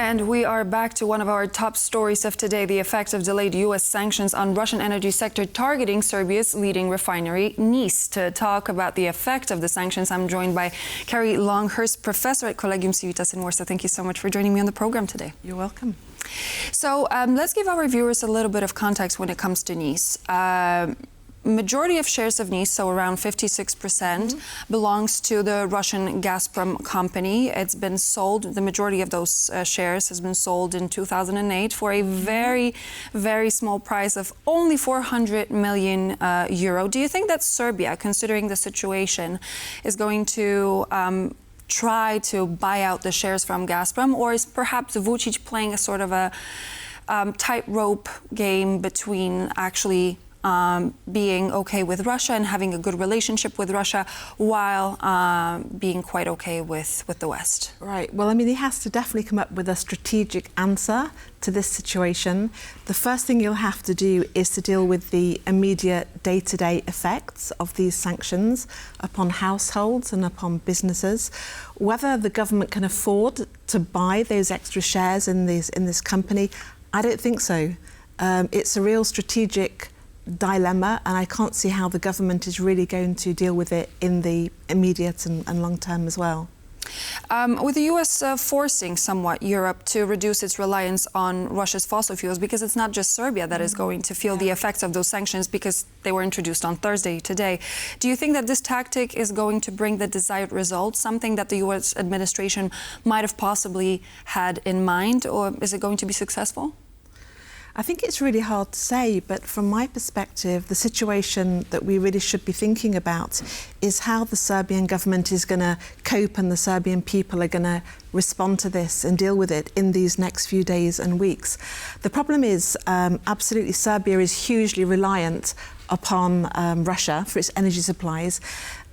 And we are back to one of our top stories of today, the effect of delayed U.S. sanctions on Russian energy sector targeting Serbia's leading refinery, NIS. To talk about the effect of the sanctions, I'm joined by Kerry Longhurst, professor at Collegium Civitas in Warsaw. Thank you so much for joining me on the program today. You're welcome. So let's give our viewers a little bit of context when it comes to NIS. Majority of shares of NIS, so around 56%, belongs to the Russian Gazprom company. It's been sold, the majority of those shares has been sold in 2008 for a very, very small price of only 400 million euro. Do you think that Serbia, considering the situation, is going to try to buy out the shares from Gazprom, or is perhaps Vucic playing a sort of a tightrope game between actually being okay with Russia and having a good relationship with Russia while being quite okay with the West? Right. Well, I mean, he has to definitely come up with a strategic answer to this situation. The first thing you'll have to do is to deal with the immediate day-to-day effects of these sanctions upon households and upon businesses. Whether the government can afford to buy those extra shares in this company, I don't think so. It's a real strategic dilemma, and I can't see how the government is really going to deal with it in the immediate and long term as well. With the US forcing somewhat Europe to reduce its reliance on Russia's fossil fuels, because it's not just Serbia that is going to feel the effects of those sanctions because they were introduced on Thursday today. Do you think that this tactic is going to bring the desired results, something that the US administration might have possibly had in mind, or is it going to be successful? I think it's really hard to say, but from my perspective, the situation that we really should be thinking about is how the Serbian government is going to cope and the Serbian people are going to respond to this and deal with it in these next few days and weeks. The problem is, absolutely, Serbia is hugely reliant upon Russia for its energy supplies.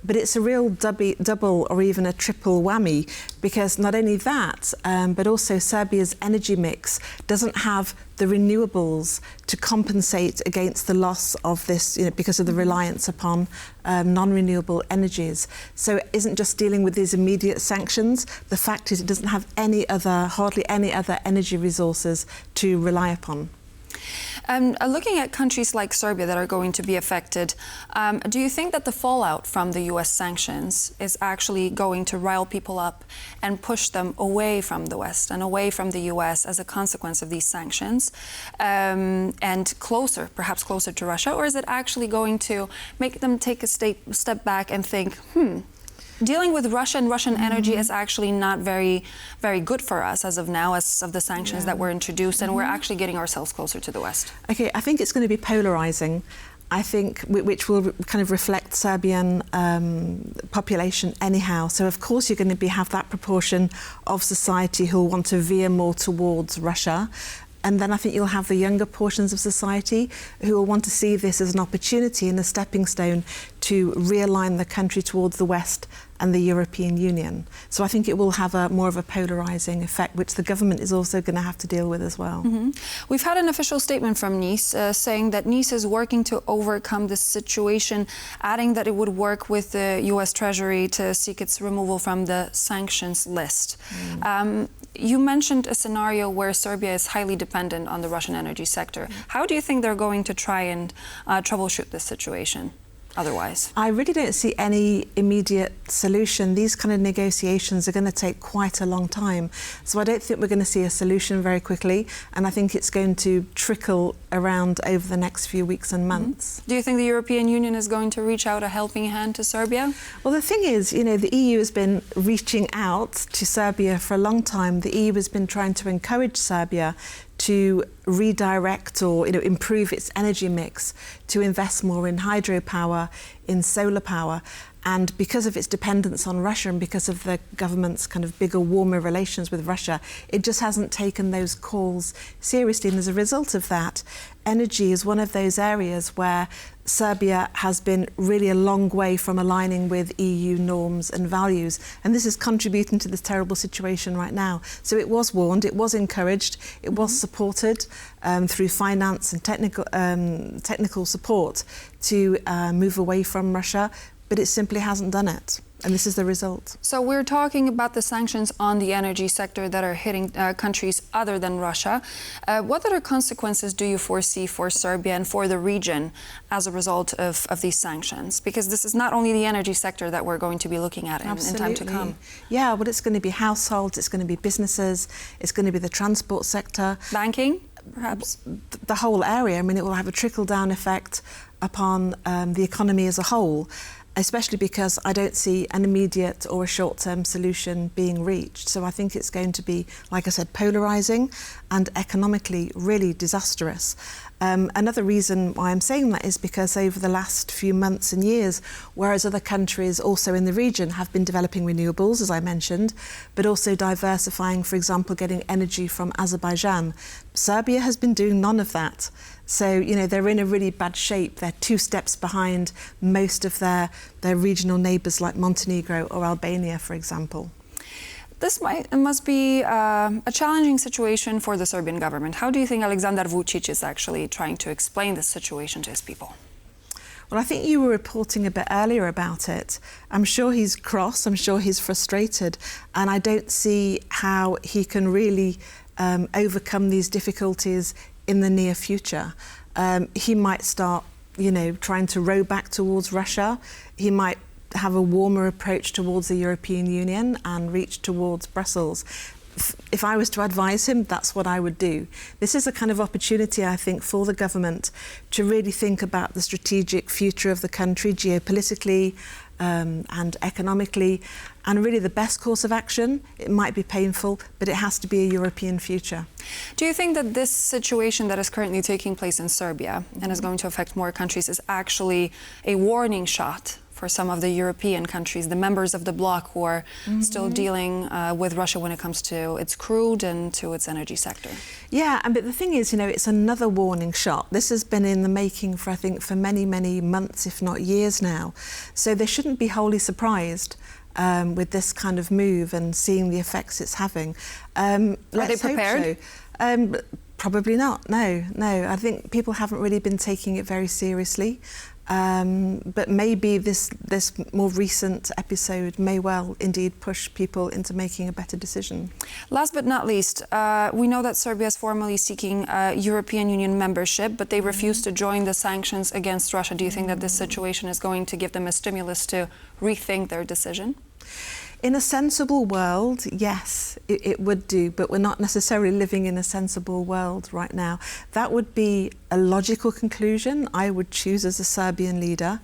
But it's a real double or even a triple whammy, because not only that, but also Serbia's energy mix doesn't have the renewables to compensate against the loss of this, because of the reliance upon non-renewable energies. So it isn't just dealing with these immediate sanctions. The fact is it doesn't have hardly any other energy resources to rely upon. Looking at countries like Serbia that are going to be affected, do you think that the fallout from the US sanctions is actually going to rile people up and push them away from the West and away from the US as a consequence of these sanctions, and perhaps closer to Russia? Or is it actually going to make them take a step back and think, dealing with Russia and Russian energy is actually not very, very good for us as of now, as of the sanctions that were introduced, and we're actually getting ourselves closer to the West? Okay, I think it's going to be polarizing, I think, which will kind of reflect Serbian population anyhow. So, of course, you're going to have that proportion of society who will want to veer more towards Russia. And then I think you'll have the younger portions of society who will want to see this as an opportunity and a stepping stone to realign the country towards the West and the European Union. So I think it will have more of a polarising effect, which the government is also going to have to deal with as well. We've had an official statement from NIS saying that NIS is working to overcome this situation, adding that it would work with the US Treasury to seek its removal from the sanctions list. You mentioned a scenario where Serbia is highly dependent on the Russian energy sector. How do you think they're going to try and troubleshoot this situation otherwise? I really don't see any immediate solution. These kind of negotiations are going to take quite a long time. So I don't think we're going to see a solution very quickly, and I think it's going to trickle around over the next few weeks and months. Do you think the European Union is going to reach out a helping hand to Serbia? Well, the thing is, the EU has been reaching out to Serbia for a long time. The EU has been trying to encourage Serbia to redirect or improve its energy mix, to invest more in hydropower, in solar power. And because of its dependence on Russia and because of the government's kind of bigger, warmer relations with Russia, it just hasn't taken those calls seriously. And as a result of that, energy is one of those areas where Serbia has been really a long way from aligning with EU norms and values. And this is contributing to this terrible situation right now. So it was warned, it was encouraged, it was supported through finance and technical support to move away from Russia, but it simply hasn't done it. And this is the result. So we're talking about the sanctions on the energy sector that are hitting countries other than Russia. What other consequences do you foresee for Serbia and for the region as a result of these sanctions? Because this is not only the energy sector that we're going to be looking at in time to come. Yeah, well, it's going to be households, it's going to be businesses, it's going to be the transport sector. Banking, perhaps? The whole area. I mean, it will have a trickle-down effect upon the economy as a whole, especially because I don't see an immediate or a short-term solution being reached. So I think it's going to be, like I said, polarising and economically really disastrous. Another reason why I'm saying that is because over the last few months and years, whereas other countries also in the region have been developing renewables, as I mentioned, but also diversifying, for example, getting energy from Azerbaijan, Serbia has been doing none of that. So, you know, they're in a really bad shape. They're 2 steps behind most of their regional neighbours like Montenegro or Albania, for example. This must be a challenging situation for the Serbian government. How do you think Aleksandar Vučić is actually trying to explain this situation to his people? Well, I think you were reporting a bit earlier about it. I'm sure he's cross, I'm sure he's frustrated, and I don't see how he can really overcome these difficulties in the near future. He might start, you know, trying to row back towards Russia. He might have a warmer approach towards the European Union and reach towards Brussels. If I was to advise him, that's what I would do. This is a kind of opportunity, I think, for the government to really think about the strategic future of the country geopolitically and economically, and really the best course of action. It might be painful, but it has to be a European future. Do you think that this situation that is currently taking place in Serbia and is going to affect more countries is actually a warning shot for some of the European countries, the members of the bloc who are still dealing with Russia when it comes to its crude and to its energy sector? Yeah, but the thing is, you know, it's another warning shot. This has been in the making for, I think, for many, many months, if not years now. So they shouldn't be wholly surprised with this kind of move and seeing the effects it's having. Are they prepared? Probably not, no. I think people haven't really been taking it very seriously. But maybe this more recent episode may well indeed push people into making a better decision. Last but not least, we know that Serbia is formally seeking European Union membership, but they refuse to join the sanctions against Russia. Do you think that this situation is going to give them a stimulus to rethink their decision? In a sensible world, yes, it would do, but we're not necessarily living in a sensible world right now. That would be a logical conclusion I would choose as a Serbian leader.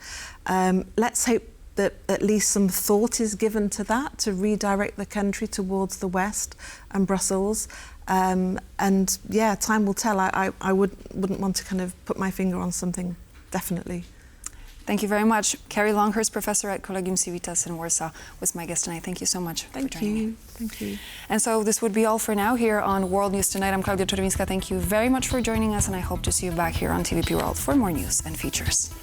Let's hope that at least some thought is given to that, to redirect the country towards the West and Brussels. And yeah, time will tell. I wouldn't want to kind of put my finger on something, definitely. Thank you very much. Kerry Longhurst, professor at Collegium Civitas in Warsaw, was my guest tonight. Thank you so much for joining me. Thank you. And so this would be all for now here on World News Tonight. I'm Klaudia Czerwińska. Thank you very much for joining us, and I hope to see you back here on TVP World for more news and features.